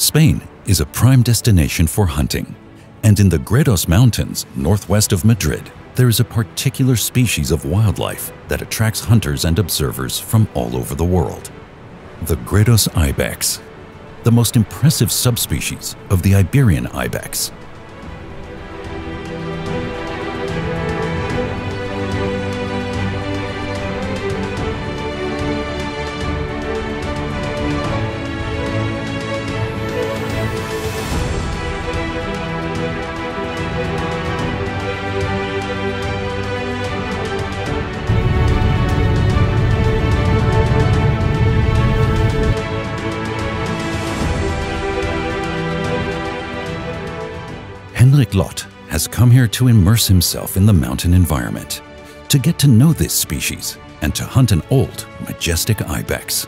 Spain is a prime destination for hunting, and in the Gredos Mountains, northwest of Madrid, there is a particular species of wildlife that attracts hunters and observers from all over the world. The Gredos ibex, the most impressive subspecies of the Iberian ibex. Henrik Lott has come here to immerse himself in the mountain environment, to get to know this species and to hunt an old, majestic ibex.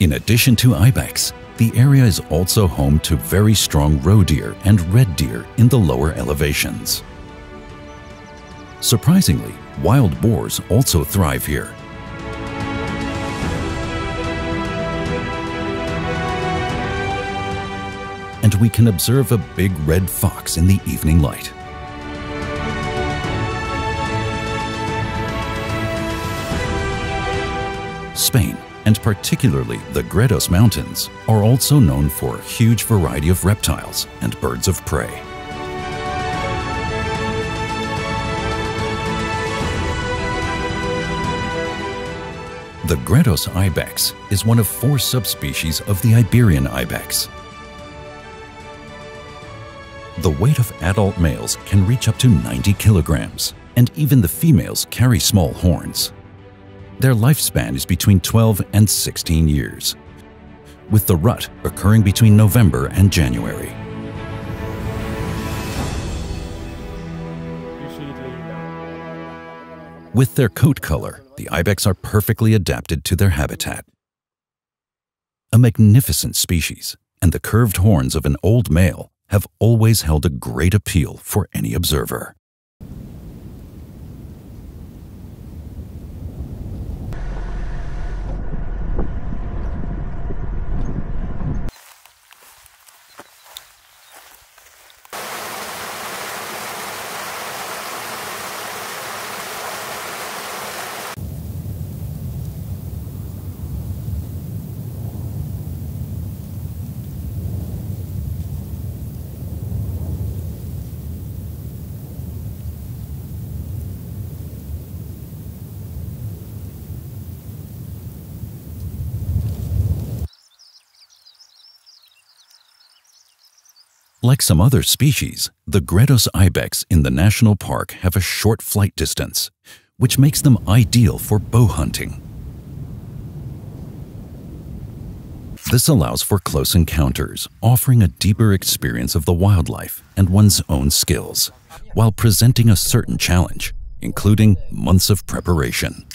In addition to ibex, the area is also home to very strong roe deer and red deer in the lower elevations. Surprisingly, wild boars also thrive here. And we can observe a big red fox in the evening light. Spain, and particularly the Gredos Mountains, are also known for a huge variety of reptiles and birds of prey. The Gredos ibex is one of 4 subspecies of the Iberian ibex. The weight of adult males can reach up to 90 kilograms, and even the females carry small horns. Their lifespan is between 12 and 16 years, with the rut occurring between November and January. With their coat color, the ibex are perfectly adapted to their habitat. A magnificent species, and the curved horns of an old male have always held a great appeal for any observer. Like some other species, the Gredos ibex in the national park have a short flight distance, which makes them ideal for bow hunting. This allows for close encounters, offering a deeper experience of the wildlife and one's own skills, while presenting a certain challenge, including months of preparation.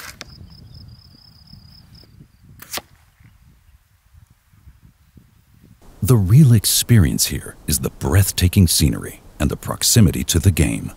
The real experience here is the breathtaking scenery and the proximity to the game.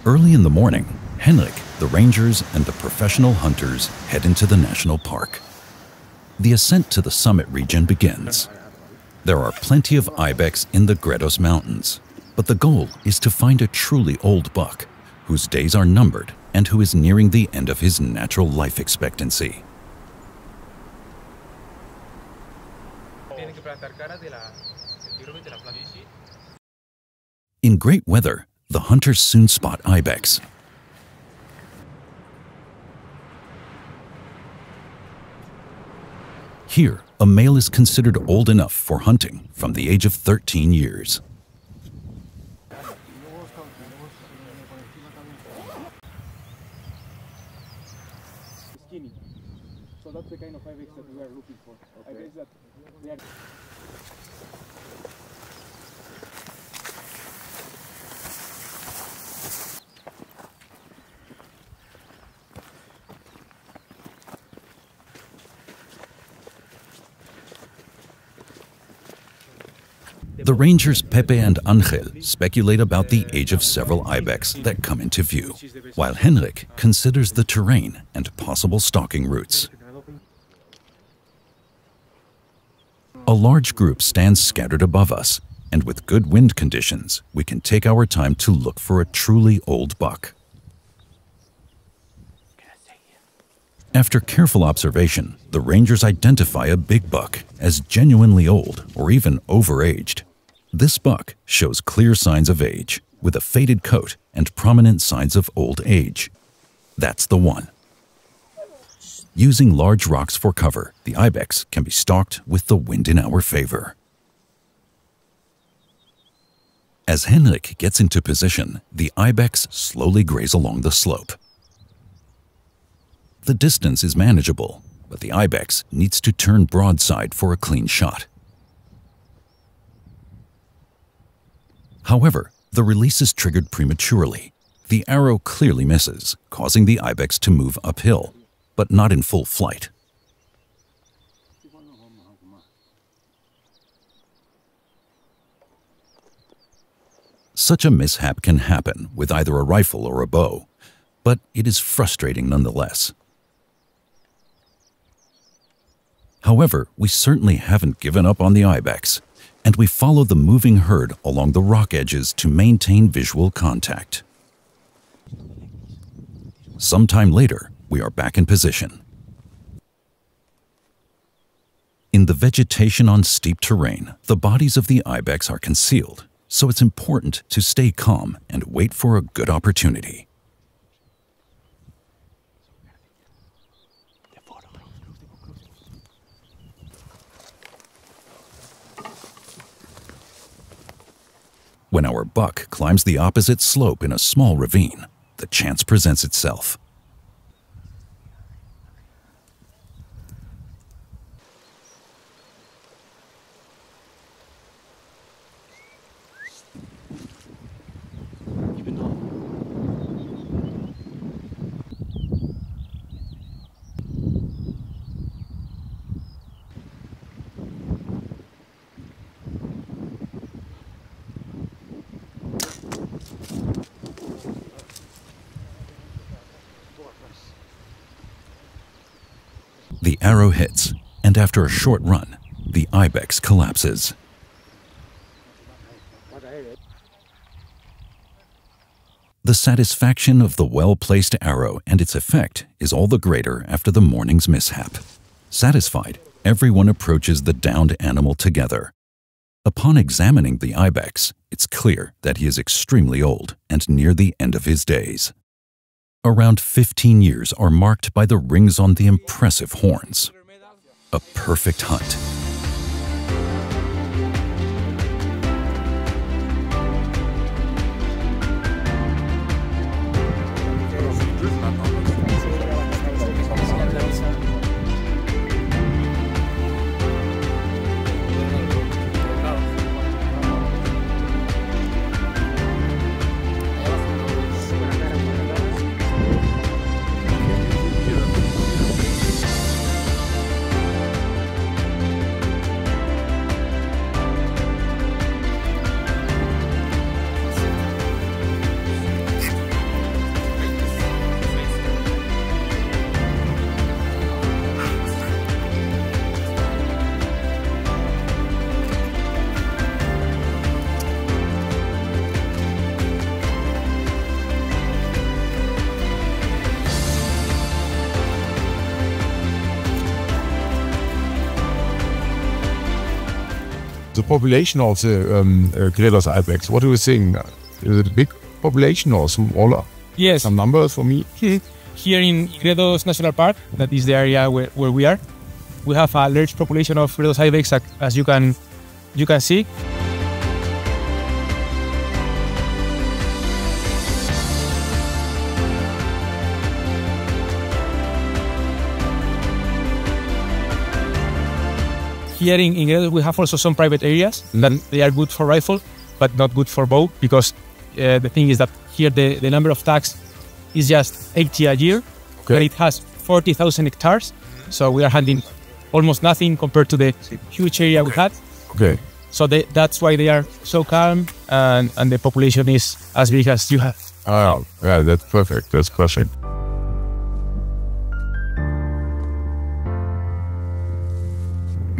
Early in the morning, Henrik, the rangers, and the professional hunters head into the national park. The ascent to the summit region begins. There are plenty of ibex in the Gredos Mountains, but the goal is to find a truly old buck, whose days are numbered and who is nearing the end of his natural life expectancy. In great weather, the hunters soon spot ibex. Here, a male is considered old enough for hunting from the age of 13 years. Skinny. So that's the kind of ibex that we are looking for. Okay. Ibex that they are. The rangers Pepe and Angel speculate about the age of several ibex that come into view, while Henrik considers the terrain and possible stalking routes. A large group stands scattered above us, and with good wind conditions, we can take our time to look for a truly old buck. After careful observation, the rangers identify a big buck as genuinely old or even overaged. This buck shows clear signs of age, with a faded coat and prominent signs of old age. That's the one. Using large rocks for cover, the ibex can be stalked with the wind in our favor. As Henrik gets into position, the ibex slowly graze along the slope. The distance is manageable, but the ibex needs to turn broadside for a clean shot. However, the release is triggered prematurely. The arrow clearly misses, causing the ibex to move uphill, but not in full flight. Such a mishap can happen with either a rifle or a bow, but it is frustrating nonetheless. However, we certainly haven't given up on the ibex, and we follow the moving herd along the rock edges to maintain visual contact. Sometime later, we are back in position. In the vegetation on steep terrain, the bodies of the ibex are concealed, so it's important to stay calm and wait for a good opportunity. When our buck climbs the opposite slope in a small ravine, the chance presents itself. The arrow hits, and after a short run, the ibex collapses. The satisfaction of the well-placed arrow and its effect is all the greater after the morning's mishap. Satisfied, everyone approaches the downed animal together. Upon examining the ibex, it's clear that he is extremely old and near the end of his days. Around 15 years are marked by the rings on the impressive horns. A perfect hunt. The population of the Gredos ibex, what do you think? Is it a big population or smaller? Yes. Some numbers for me? Here in Gredos National Park, that is the area where we are, we have a large population of Gredos ibex, as you can see. Here in Gredos, we have also some private areas that they are good for rifle, but not good for bow, because the thing is that here the number of tags is just 80 a year, but it has 40,000 hectares. So we are hunting almost nothing compared to the huge area we had. Okay. So that's why they are so calm, and the population is as big as you have. Oh, yeah, that's perfect. That's perfect.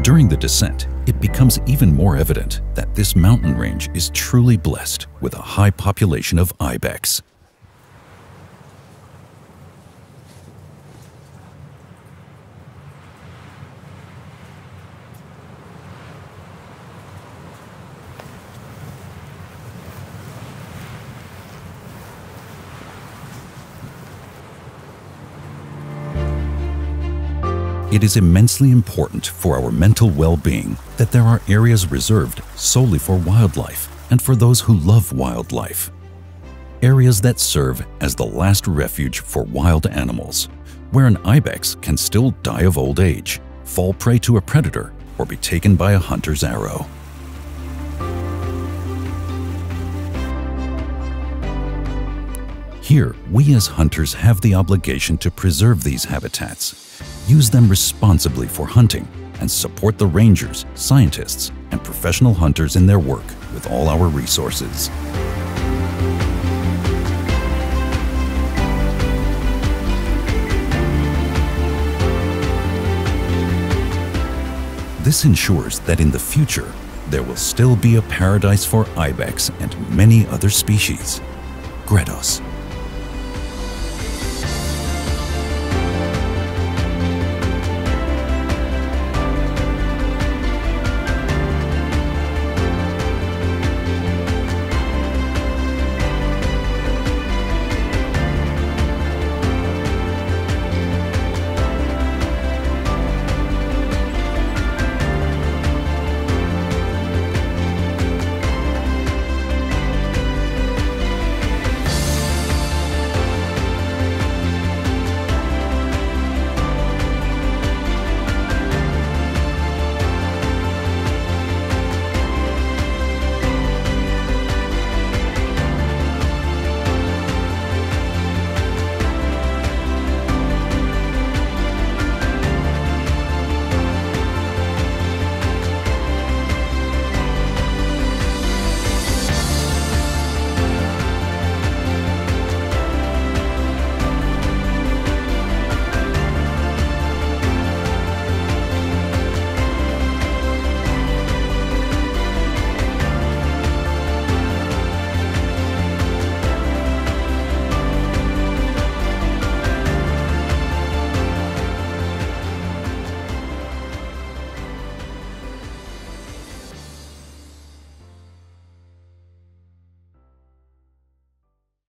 During the descent, it becomes even more evident that this mountain range is truly blessed with a high population of ibex. It is immensely important for our mental well-being that there are areas reserved solely for wildlife and for those who love wildlife. Areas that serve as the last refuge for wild animals, where an ibex can still die of old age, fall prey to a predator, or be taken by a hunter's arrow. Here, we as hunters have the obligation to preserve these habitats, use them responsibly for hunting, and support the rangers, scientists, and professional hunters in their work with all our resources. This ensures that in the future, there will still be a paradise for ibex and many other species. Gredos.